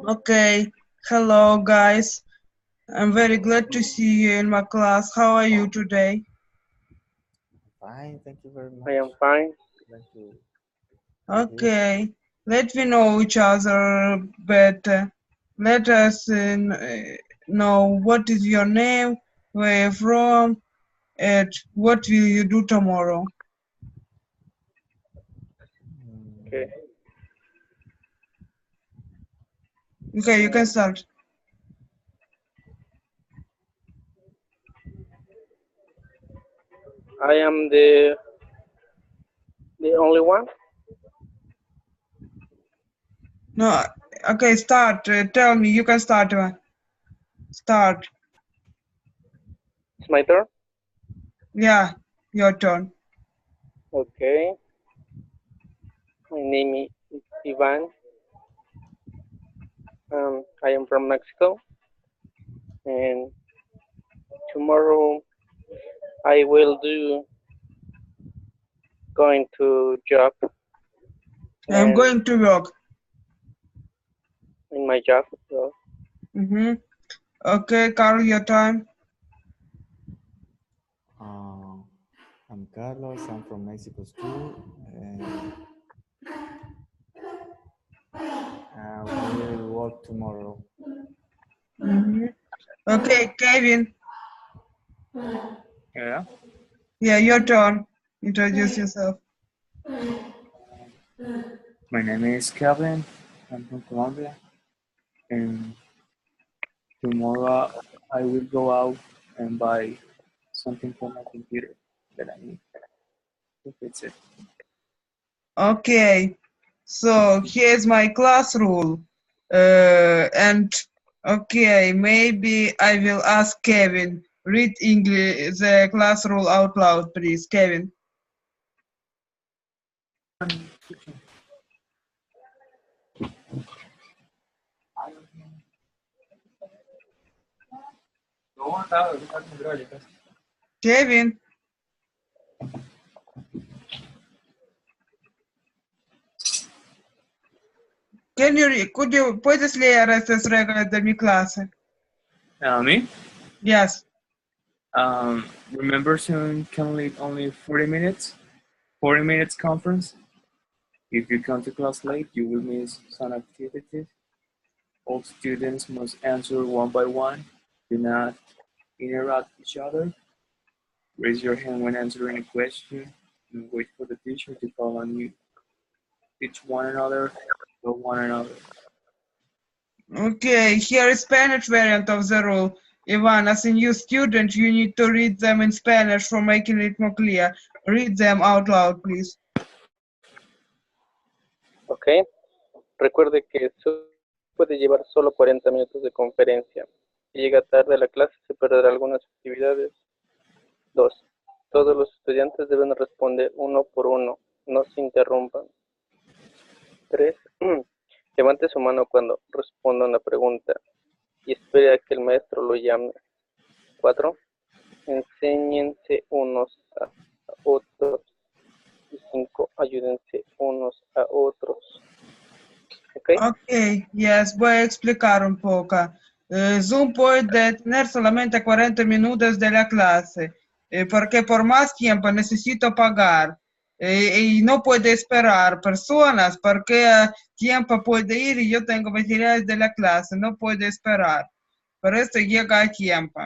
Okay, hello guys. I'm very glad to see you in my class. How are you today? Fine, thank you very much. I am fine. Glad to be here. Okay, let me know each other better. Let us know what is your name, where you're from, and what will you do tomorrow. Okay. Okay, you can start. I am the only one. No, okay, start. Tell me, you can start. Start. It's my turn. Yeah, your turn. Okay. My name is Ivan. I am from Mexico, and tomorrow I will do going to job. I'm And going to work. in my job. So Okay, Carl, your time. I'm Carlos. I'm from Mexico too, and we will work tomorrow. Okay, Kevin. Yeah. Yeah, your turn. Introduce yourself. My name is Kevin. I'm from Colombia. And tomorrow I will go out and buy something for my computer that I need to fix it. Okay, so here's my class rule. And okay, maybe I will ask Kevin. Read English the class rule out loud, please, Kevin. Kevin. Puedes leer estas reglas de mi clase? Me? Yes. Remember, soon can leave only 40 minutes. 40 minutes conference. If you come to class late, you will miss some activities. All students must answer one by one. Do not interrupt each other. Raise your hand when answering a question and wait for the teacher to call on you. Teach one another, love one another. Okay, here is Spanish variant of the rule. Ivan, as a new student, you need to read them in Spanish for making it more clear. Read them out loud, please. Ok. Recuerde que puede llevar solo 40 minutos de conferencia. Si llega tarde a la clase, se perderá algunas actividades. 2. Todos los estudiantes deben responder uno por uno. No se interrumpan. 3. Levante su mano cuando responda una pregunta y espere a que el maestro lo llame. 4. Enséñense unos a otros. Y 5. Ayúdense unos a otros. Ok, yes, voy a explicar un poco. Zoom puede tener solamente 40 minutos de la clase, porque por más tiempo necesito pagar y no puede esperar personas porque tiempo puede ir y yo tengo materiales de la clase, no puede esperar. Por eso llega a tiempo.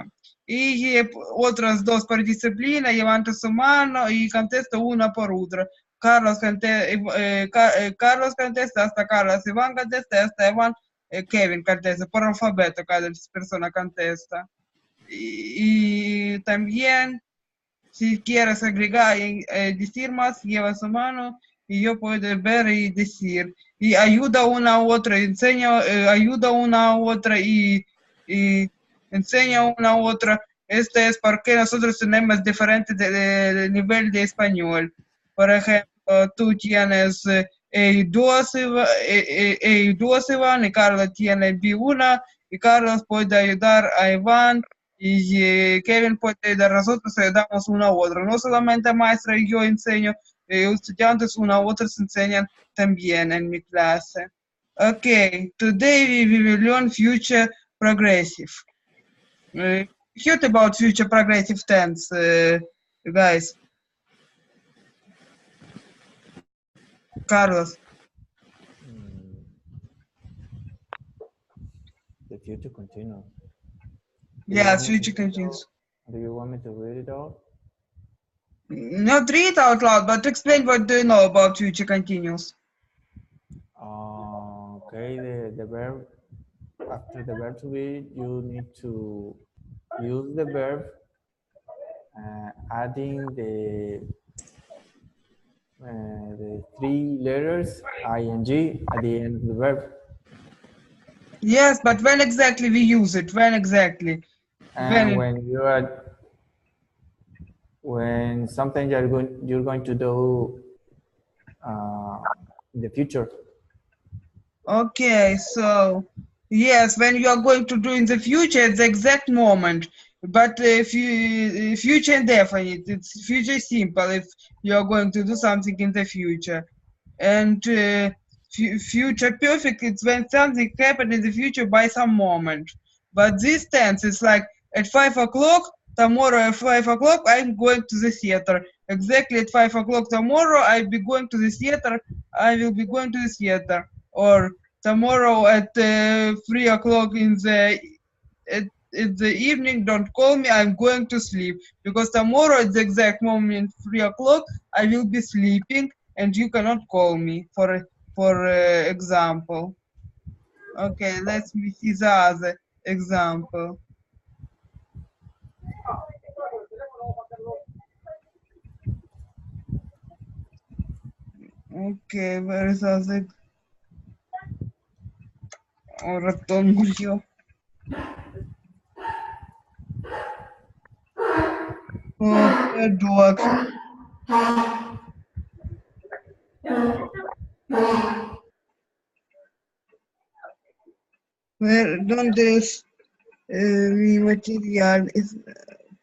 Y otras dos por disciplina levantan su mano y contesta una por otra. Carlos contesta hasta Carlos, Iván contesta hasta Iván, Kevin contesta, por alfabeto cada persona contesta. Y también, si quieres agregar y decir más, lleva su mano y yo puedo ver y decir. Y ayuda una a otra, enseña, ayuda una a otra y enseña una a otra. Este es porque nosotros tenemos diferentes de nivel de español. Por ejemplo, tú tienes A2, Iván, y Carlos tiene B1, y Carlos puede ayudar a Iván, y Kevin puede ayudar a nosotros, ayudamos uno a otro. No solamente maestra y yo enseño, estudiantes uno a otros enseñan también en mi clase. Okay, today we will learn future progressive. Heard about future progressive tense, guys? Carlos. The future continuous. Yes, future continuous. Do you want me to read it out? Not read out loud, but explain what do you know about future continuous. Okay, the verb, after the verb to be, you need to use the verb, adding the three letters ing at the end of the verb. Yes, but when exactly we use it? When exactly? And when something you're going to do in the future. Okay, so yes, when you are going to do in the future, it's the exact moment. But if you future indefinite, it's future simple if you are going to do something in the future. And future perfect, it's when something happened in the future by some moment. But this tense is like at 5 o'clock, tomorrow at 5 o'clock, I'm going to the theater. Exactly at 5 o'clock tomorrow, I'll be going to the theater. I will be going to the theater. Or tomorrow at 3 o'clock in the evening, don't call me, I'm going to sleep. Because tomorrow at the exact moment, 3 o'clock, I will be sleeping and you cannot call me, for example. Okay, let me see the other example. Okay, where is other? Oh, ratón murió. Oh, poor dog. ¿Dónde es mi material?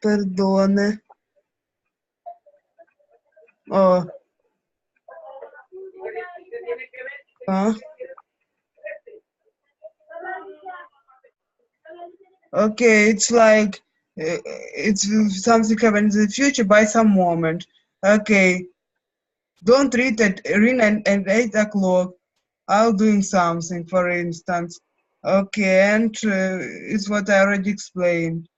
Perdona. Oh. Huh? Okay, it's like it's something happens in the future by some moment. Okay, don't read at 8 o'clock. I'll doing something, for instance. Okay, and it's what I already explained.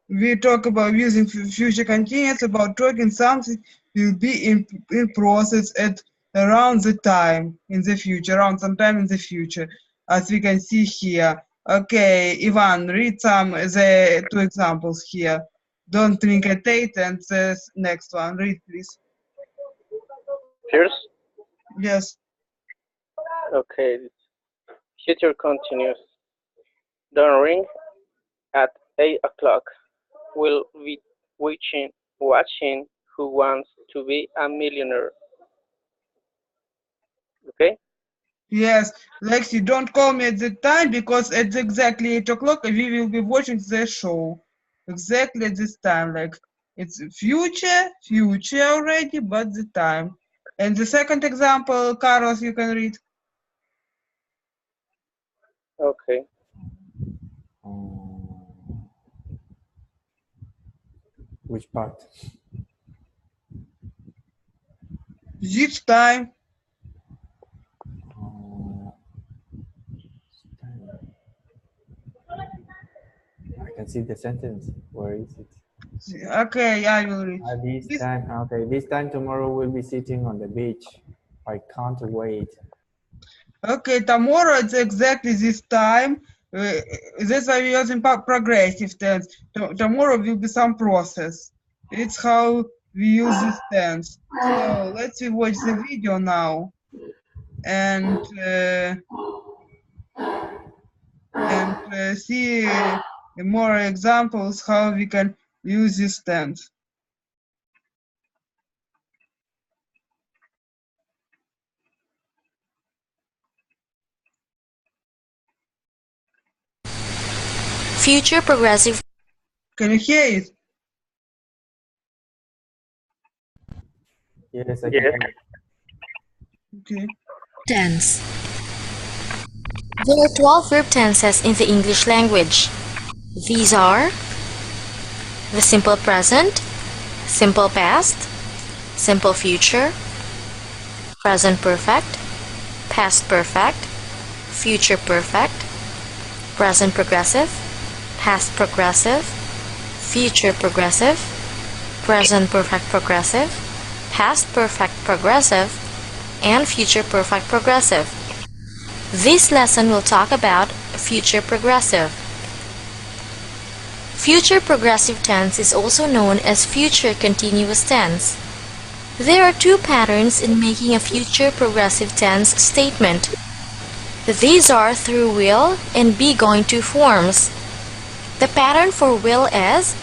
We talk about using future continuous, about talking something will be in process at around the time in the future, around sometime in the future, as we can see here. Okay, Ivan, read the two examples here. Don't drink at 8 and the next one. Read, please. First, Yes. okay, future continuous. Don't ring at 8 o'clock. We'll be watching Who Wants to Be a Millionaire. Okay? Yes, Lexi, don't call me at the time because at exactly 8 o'clock we will be watching the show. Exactly at this time, like it's future already, but the time. And the second example, Carlos, you can read. Okay. Which part? This time. I can see the sentence. Where is it? Okay, I will read. This time, okay. This time tomorrow we'll be sitting on the beach. I can't wait. Okay, tomorrow it's exactly this time. That's why we're using progressive tense. Tomorrow will be some process. It's how we use this tense. So let's watch the video now and see more examples how we can use this tense. Future progressive. Can you hear it? Yes, I Yes. can. Okay. Tense. There are 12 verb tenses in the English language. These are the simple present, simple past, simple future, present perfect, past perfect, future perfect, present progressive, past progressive, future progressive, present perfect progressive, past perfect progressive, and future perfect progressive. This lesson will talk about future progressive. Future progressive tense is also known as future continuous tense. There are two patterns in making a future progressive tense statement. These are through will and be going to forms. The pattern for will is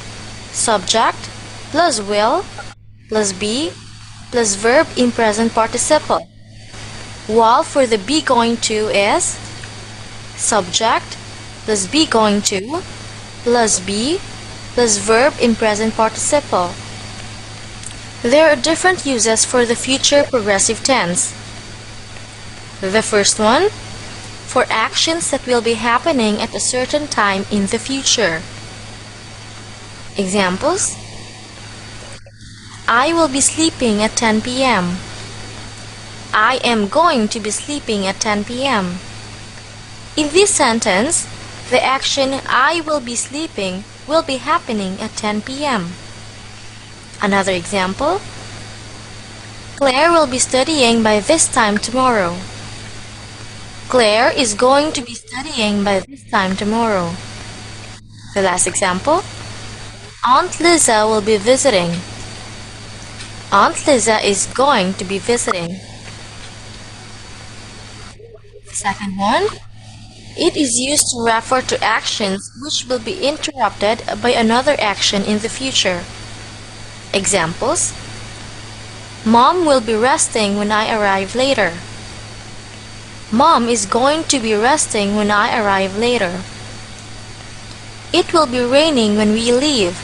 subject plus will plus be plus verb in present participle, while for the be going to is subject plus be going to plus be plus verb in present participle. There are different uses for the future progressive tense. The first one, for actions that will be happening at a certain time in the future. Examples: I will be sleeping at 10 p.m. I am going to be sleeping at 10 p.m. In this sentence, the action I will be sleeping will be happening at 10 p.m. Another example: Claire will be studying by this time tomorrow. Claire is going to be studying by this time tomorrow. The last example: Aunt Lisa will be visiting. Aunt Lisa is going to be visiting. The second one, it is used to refer to actions which will be interrupted by another action in the future. Examples: Mom will be resting when I arrive later. Mom is going to be resting when I arrive later. It will be raining when we leave.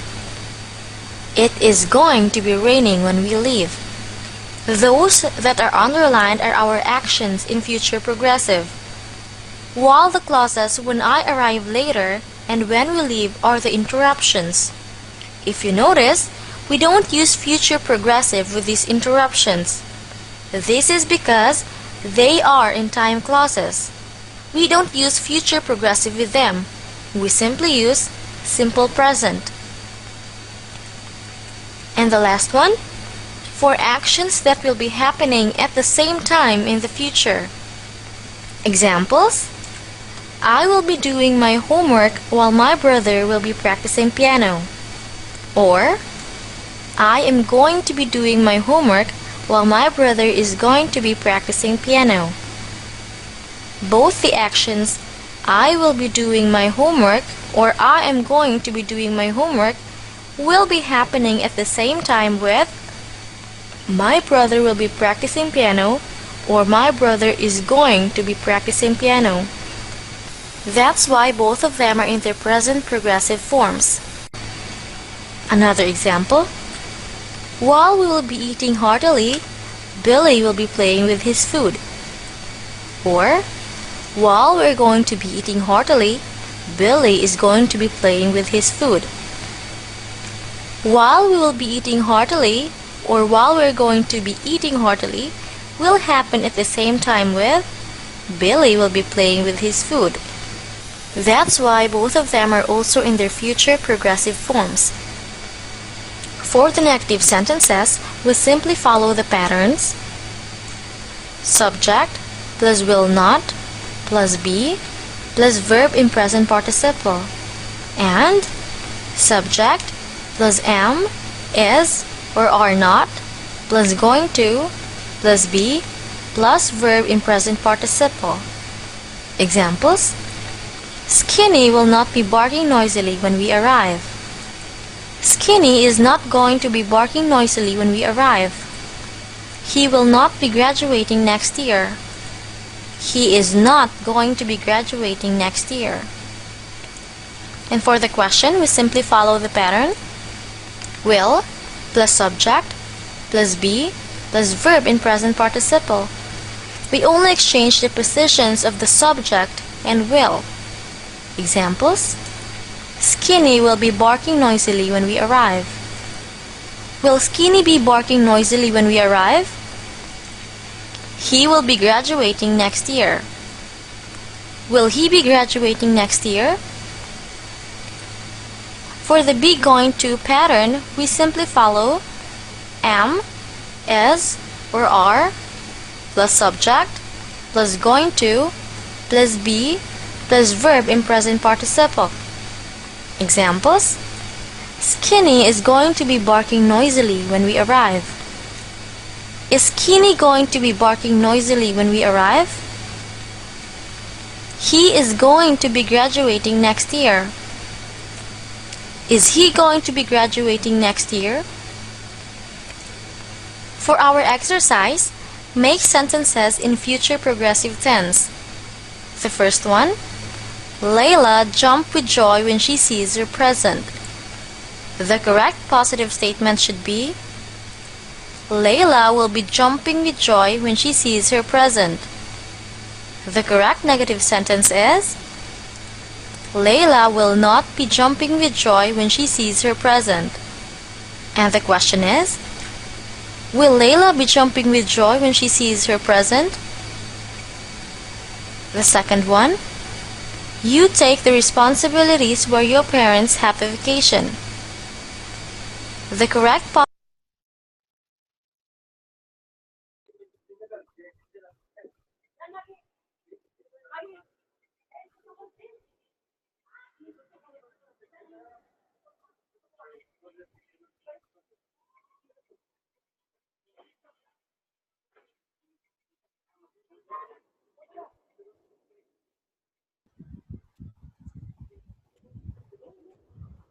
It is going to be raining when we leave. Those that are underlined are our actions in future progressive, while the clauses when I arrive later and when we leave are the interruptions. If you notice, we don't use future progressive with these interruptions. This is because they are in time clauses. We don't use future progressive with them. We simply use simple present. And the last one, for actions that will be happening at the same time in the future. Examples: I will be doing my homework while my brother will be practicing piano. Or, I am going to be doing my homework while my brother is going to be practicing piano. Both the actions I will be doing my homework or I am going to be doing my homework will be happening at the same time with my brother will be practicing piano or my brother is going to be practicing piano. That's why both of them are in their present progressive forms. Another example: while we will be eating heartily, Billy will be playing with his food. Or, while we're going to be eating heartily, Billy is going to be playing with his food. While we will be eating heartily, or while we're going to be eating heartily, will happen at the same time with Billy will be playing with his food. That's why both of them are also in their future progressive forms. For the negative sentences, we simply follow the patterns: subject plus will not plus be plus verb in present participle, and subject plus am, is, or are not plus going to plus be plus verb in present participle. Examples: Skinny will not be barking noisily when we arrive. Skinny is not going to be barking noisily when we arrive. He will not be graduating next year. He is not going to be graduating next year. And for the question, we simply follow the pattern: will plus subject plus be plus verb in present participle. We only exchange the positions of the subject and will. Examples: Skinny will be barking noisily when we arrive. Will Skinny be barking noisily when we arrive? He will be graduating next year. Will he be graduating next year? For the be going to pattern, we simply follow am, is, or are, plus subject, plus going to, plus be, plus verb in present participle. Examples: Skinny is going to be barking noisily when we arrive. Is Skinny going to be barking noisily when we arrive? He is going to be graduating next year. Is he going to be graduating next year? For our exercise, make sentences in future progressive tense. The first one: Layla jumped with joy when she sees her present. The correct positive statement should be: Layla will be jumping with joy when she sees her present. The correct negative sentence is: Layla will not be jumping with joy when she sees her present. And the question is: Will Layla be jumping with joy when she sees her present? The second one: You take the responsibilities where your parents have the vacation. The correct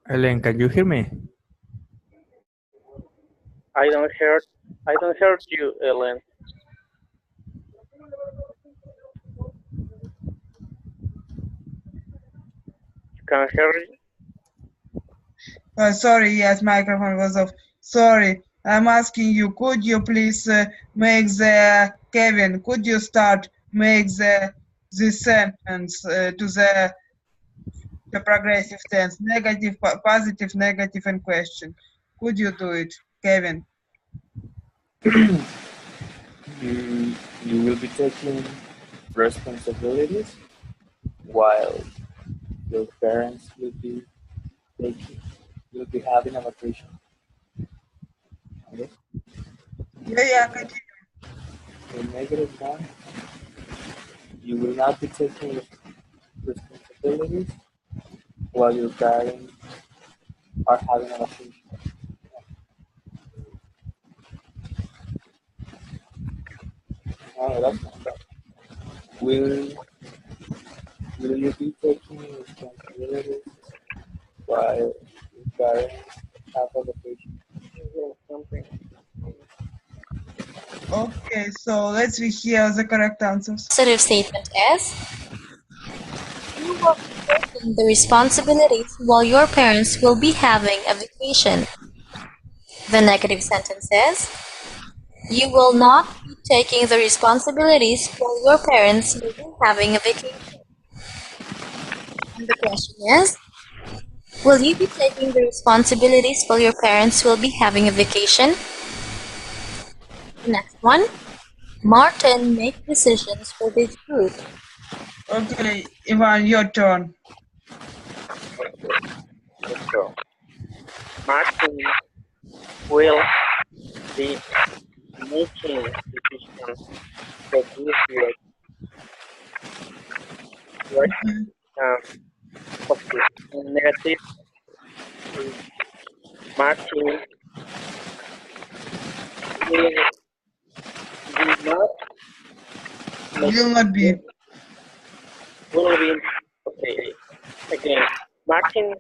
Ellen, can you hear me? I don't hear you, Ellen. You can hear me? Sorry, yes, microphone was off. Sorry, I'm asking you, could you please make the, Kevin, could you start make the sentence to the progressive tense, negative, positive, negative, and question. Could you do it, Kevin? You will be taking responsibilities while your parents will be having a vacation. Okay? Yeah, continue. The negative one, you will not be taking responsibilities while your parents are having a vacation. No, that's not bad. Will you be taking responsibilities while your parents have a vacation? Okay, so let's hear the correct answers. positive statement is: You will be taking the responsibilities while your parents will be having a vacation. The negative sentence is: You will not be taking the responsibilities while your parents will be having a vacation. And the question is: Will you be taking the responsibilities while your parents will be having a vacation? The next one: Martin makes decisions for this group. Okay, Ivan, your turn. So, Martin will be making decisions for this year. Right? Positive and negative is Martin will not Will not be. will be okay. Again, Martin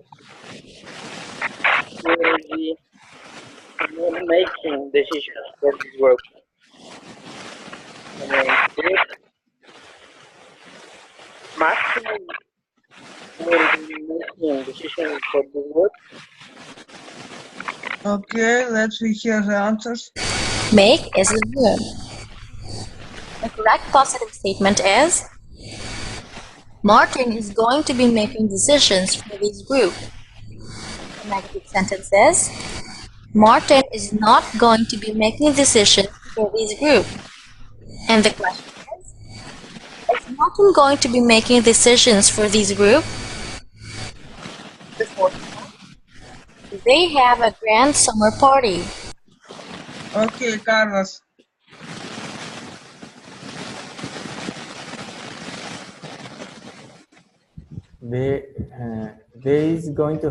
will be not making decisions for this work. And if Martin will be making decisions for this work, Okay, let's hear the answers. Make is the verb. The correct positive statement is Martin is going to be making decisions for this group. The negative sentence is Martin is not going to be making decisions for this group. And the question is Martin going to be making decisions for this group? The fourth one, they have a grand summer party. Okay, Carlos. There's going to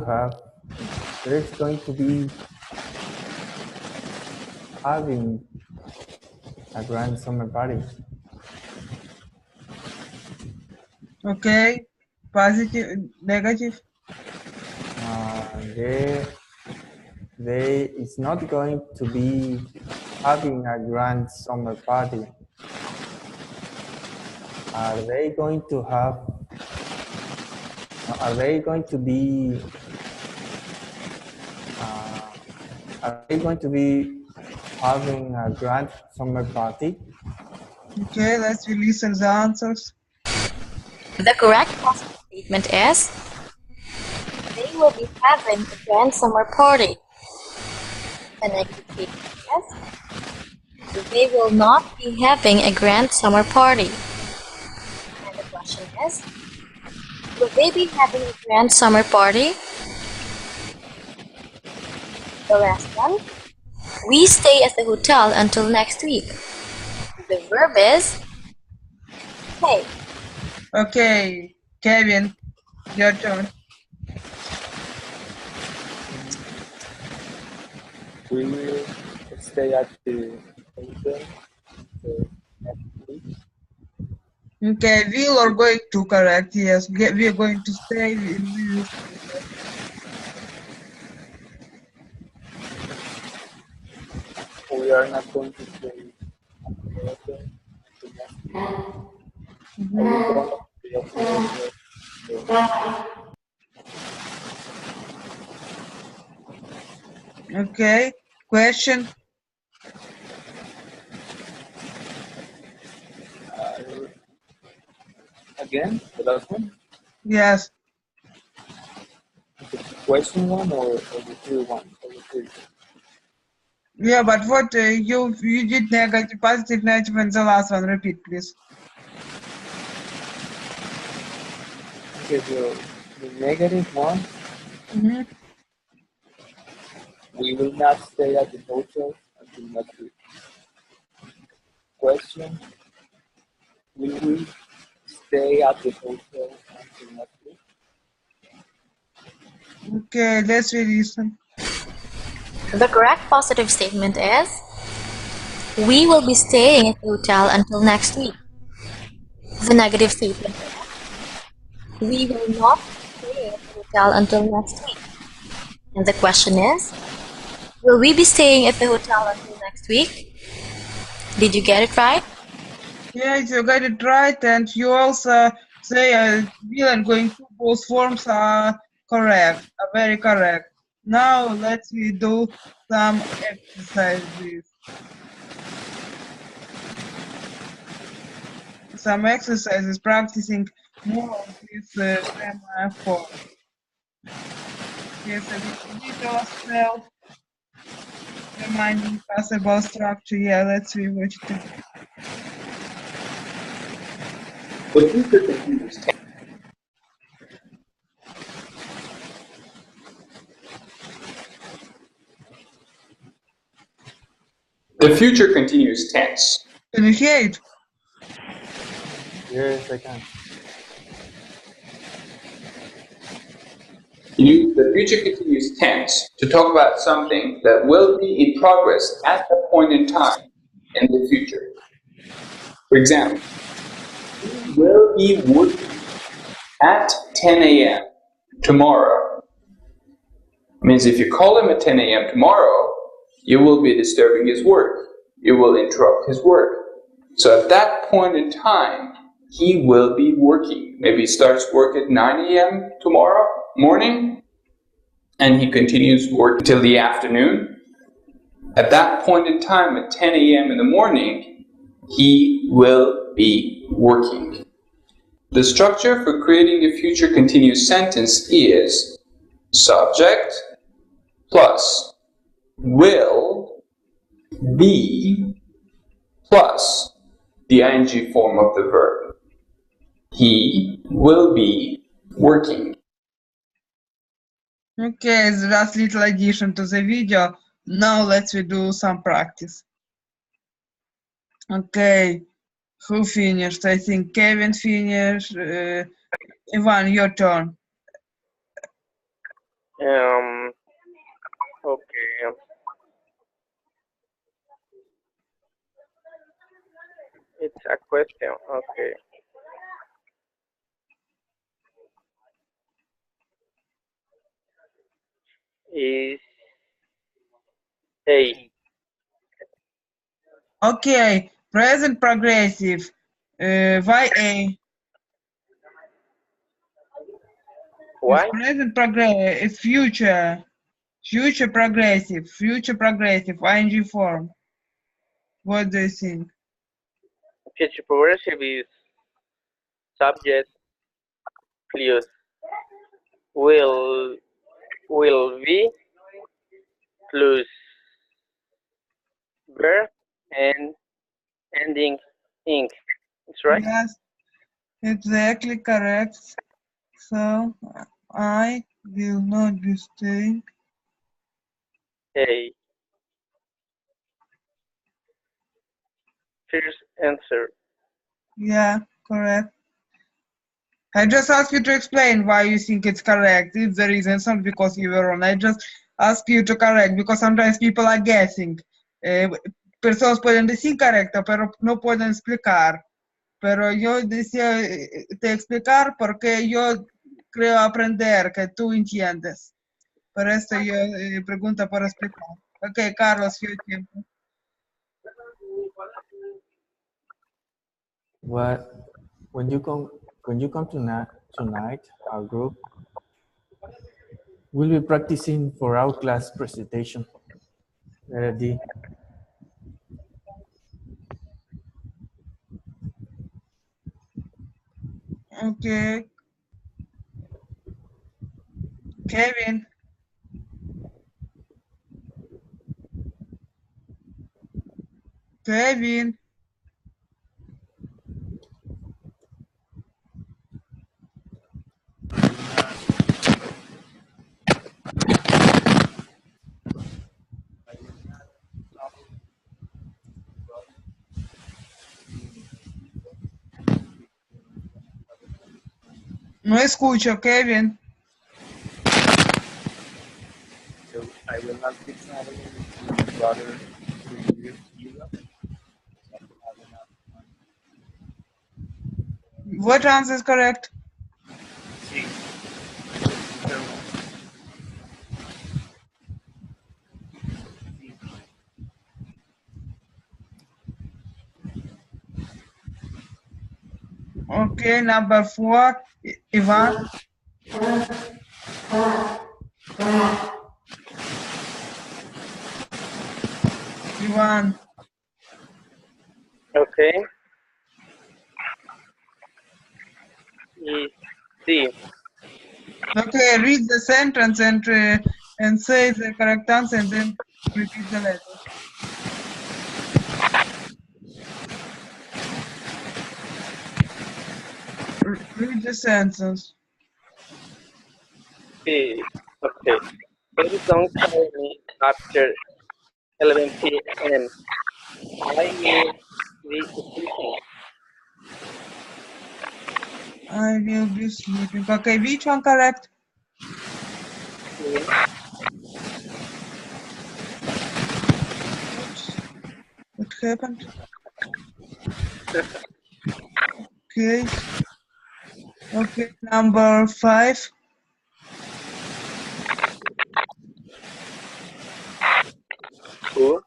be having a grand summer party. Okay. Positive, negative. They is not going to be having a grand summer party. Are they going to have? Are they going to be? Are they going to be having a grand summer party? Okay, let's listen the answers. The correct positive statement is they will be having a grand summer party. The negative statement is they will not be having a grand summer party. And the question is, will they be having a grand summer party? The last one, we stay at the hotel until next week. The verb is stay. Okay, Kevin, your turn. We will stay at the hotel next week. Okay, will or going to correct? Yes, we are going to stay. We will stay. We are not going to stay at the hotel until next week. I will go to the hotel. Okay, question. Again, the last one? Yes. The question one or the three one? Or the three? Yeah, but what you did negative, positive, negative, and the last one. Repeat, please. Okay, the negative one, Mm-hmm. we will not stay at the hotel until next week. Question, will we stay at the hotel until next week? Okay, let's listen. The correct positive statement is we will be staying at the hotel until next week. The negative statement is we will not be staying at the hotel until next week. And the question is, will we be staying at the hotel until next week? Did you get it right? Yes, you got it right, and you also say will and going to. Both forms are correct, are very correct. Now let's do some exercises. Some exercises practicing more of this grammar form. Yes, we need ourselves reminding us about structure. Yeah, let's rewatch it. The future continuous tense. The future continuous tense. Can you hear it? Yes, I can. You use the future continuous tense to talk about something that will be in progress at a point in time in the future. For example, he will be working at 10 a.m. tomorrow. Means if you call him at 10 a.m. tomorrow, you will be disturbing his work. You will interrupt his work. So at that point in time, he will be working. Maybe he starts work at 9 a.m. tomorrow morning, and he continues work until the afternoon. At that point in time, at 10 a.m. in the morning, he will be working. The structure for creating a future continuous sentence is subject plus will be plus the ing form of the verb. He will be working. Okay, it's just little addition to the video. Now let's do some practice. Okay, who finished? I think Kevin finished. Ivan, your turn. Okay. It's a question. Okay. Is A. Okay, present progressive. Why A? Why? It's present progressive. It's future. Future progressive. Future progressive. Ing form. What do you think? Future progressive is subject plus will be plus verb and ending ing. That's right. Yes, exactly correct. So I will not be staying. A. First answer. Yeah, correct. I just ask you to explain why you think it's correct. If there is not because you were wrong. I just ask you to correct because sometimes people are guessing. Personas pueden decir correcto, pero no pueden explicar. Pero yo decía te explicar porque yo creo aprender que tú entiendes. Por eso yo pregunto para explicar. Ok, Carlos, your tiempo. What when you come tonight, our group will be practicing for our class presentation. Ready? Okay. Kevin. Kevin. No escucho, Kevin. So I will not be traveling with my brother to Europe. So I will have enough time. What answer is correct? Sí. So, Okay, number 4, Ivan. Ivan. Okay. Is C. Okay, read the sentence and say the correct answer and then repeat the letter. Read the sentence. C. Okay. Please don't call me after 11 p.m. I will be sleeping. I will be sleeping. Okay, which one correct? C. Oops. What happened? Okay. Okay, number 5. Who?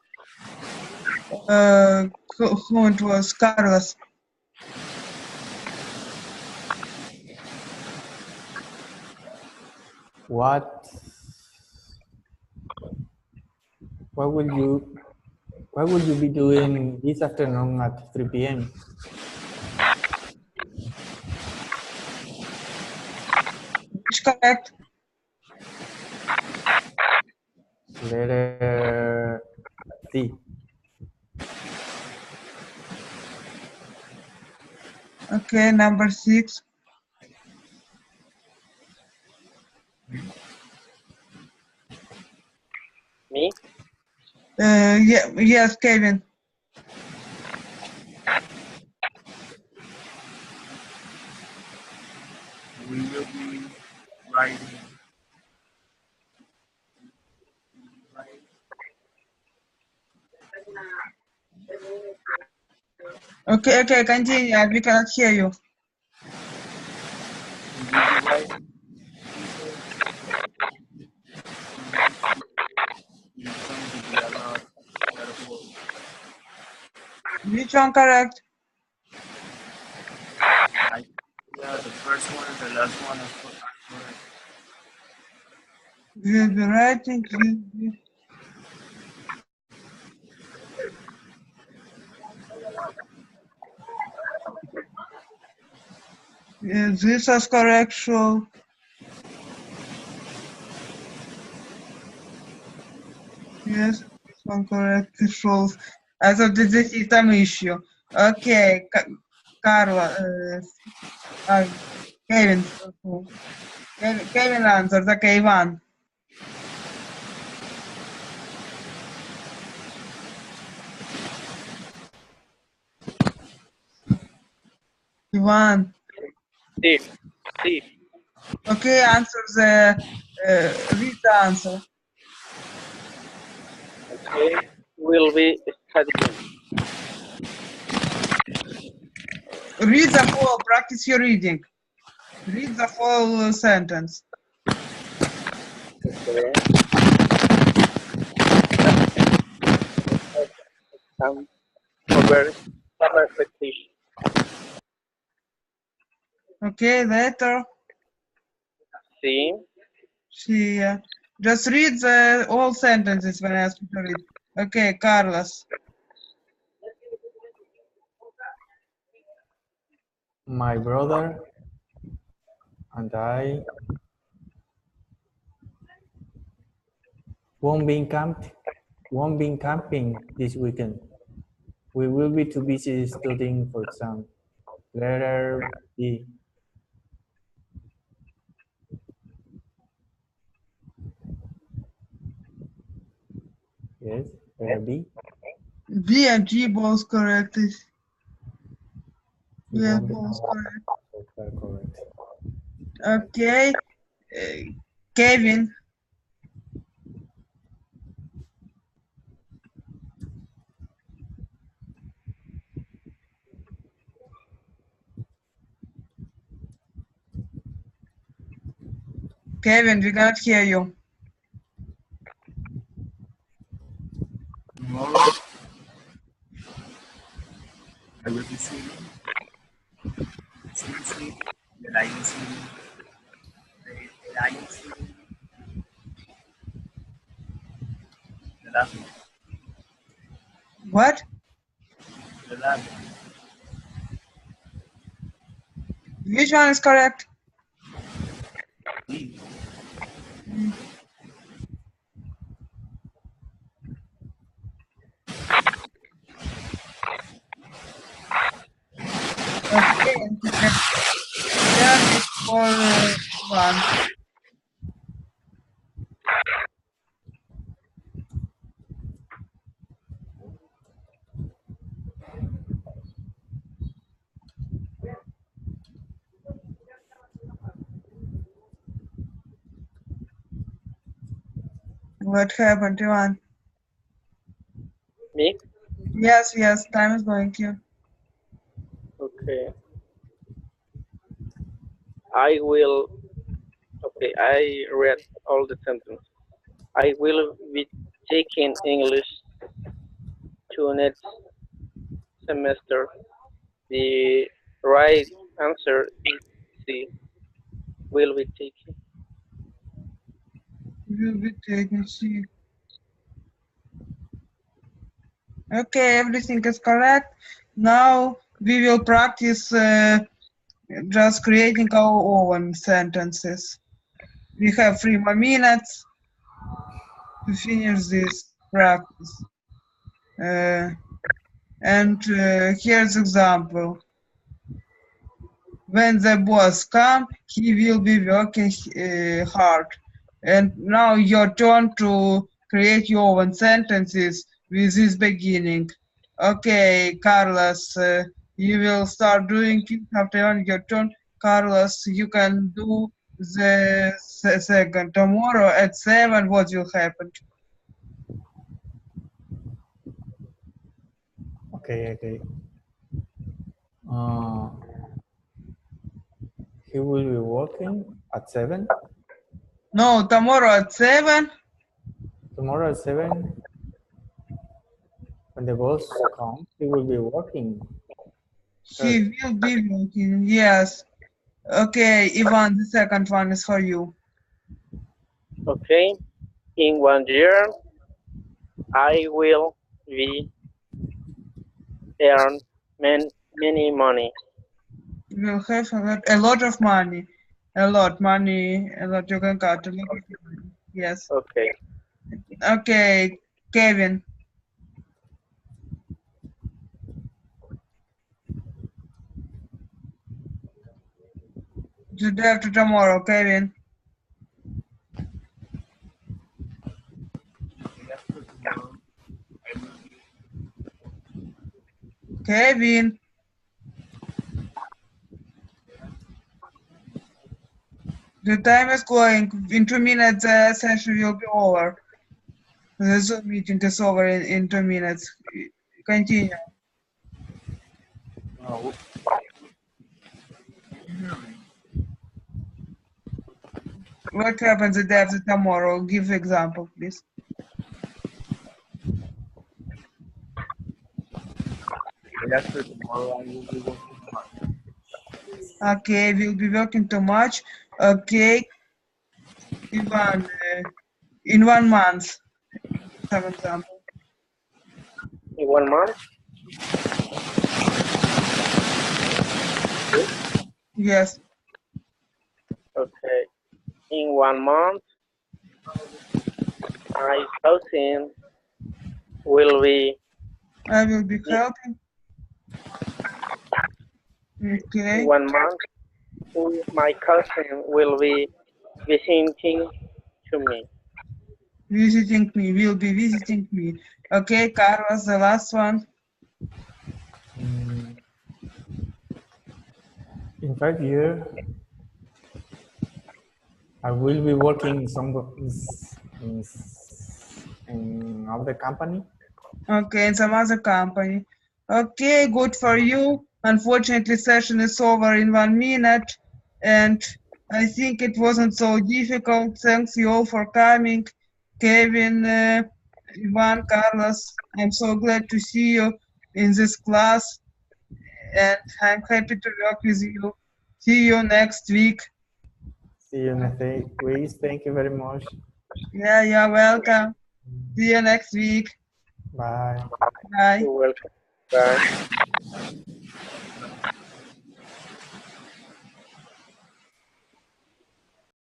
Who it was? Carlos. What What will you be doing this afternoon at 3 p.m.? Which correct? Letter C. Okay, number 6. Me? Yeah, yes, Kevin. We will be writing. Okay, okay, continue. We cannot hear you. Which one correct? Yeah, the first one and the last one are correct. We'll be writing. Yes, this is correct. So yes, this one correct. It shows. Also, this is some issue. Okay, Carla. Kevin. Kevin answers. Okay, Ivan. Ivan. C. C. Okay, answer the read the answer. Okay. Will be studying. Read the whole. Practice your reading. Read the whole sentence. Okay. Summer vacation. Okay, later. C. She just read the all sentences when I ask you to read. Okay, Carlos. My brother and I won't be camping this weekend. We will be too busy studying for exam. Letter D. Yes, letter B. B and G both correct. We Yeah, won't be both correct. correct. Okay, Kevin. Kevin, we cannot hear you. Tomorrow, I will be swimming. Seriously, the lion swimming. The lion swimming. The last one. What? The last one. Which one is correct? D. Okay, that is for one. What happened to one? Me? Yes, yes, time is going to. Okay. I will. Okay, I read all the sentence. I will be taking English to next semester. The right answer is C. Will be taking. Will be taking C. Okay, everything is correct. Now we will practice just creating our own sentences. We have 3 more minutes to finish this practice. Here's example. When the boss comes, he will be working hard. And now your turn to create your own sentences with this beginning. Okay, Carlos, you will start doing it after your turn. Carlos, you can do the second. Tomorrow at 7, what will happen? Okay. He will be working at 7. No, tomorrow at 7. Tomorrow at 7, when the boss comes, he will be working. He will be working, yes. Okay, Ivan, the second one is for you. Okay. In 1 year, I will be earn many money. You will have a lot of money. A lot you can cut. A lot of money. Yes. Okay. Okay, Kevin. The day after tomorrow, Kevin. Kevin. The time is going. In 2 minutes, the session will be over. The Zoom meeting is over in 2 minutes. Continue. What happens the day after tomorrow? Give example, please. After tomorrow, I will be working hard. Okay, we'll be working too much. Okay, Ivan, in 1 month, some example. In 1 month? Yes. Okay. In 1 month, my cousin will be. I will be helping. Okay. In 1 month, my cousin will be visiting to me. Visiting me, will be visiting me. Okay, Carlos, the last one. In 5 years, I will be working in other company. Okay, in some other company. Okay, good for you. Unfortunately, session is over in 1 minute, and I think it wasn't so difficult. Thanks you all for coming. Kevin, Ivan, Carlos, I'm so glad to see you in this class, and I'm happy to work with you. See you next week. See you next week. Thank you very much. Yeah, you're welcome. See you next week. Bye. Bye. You're welcome. Bye.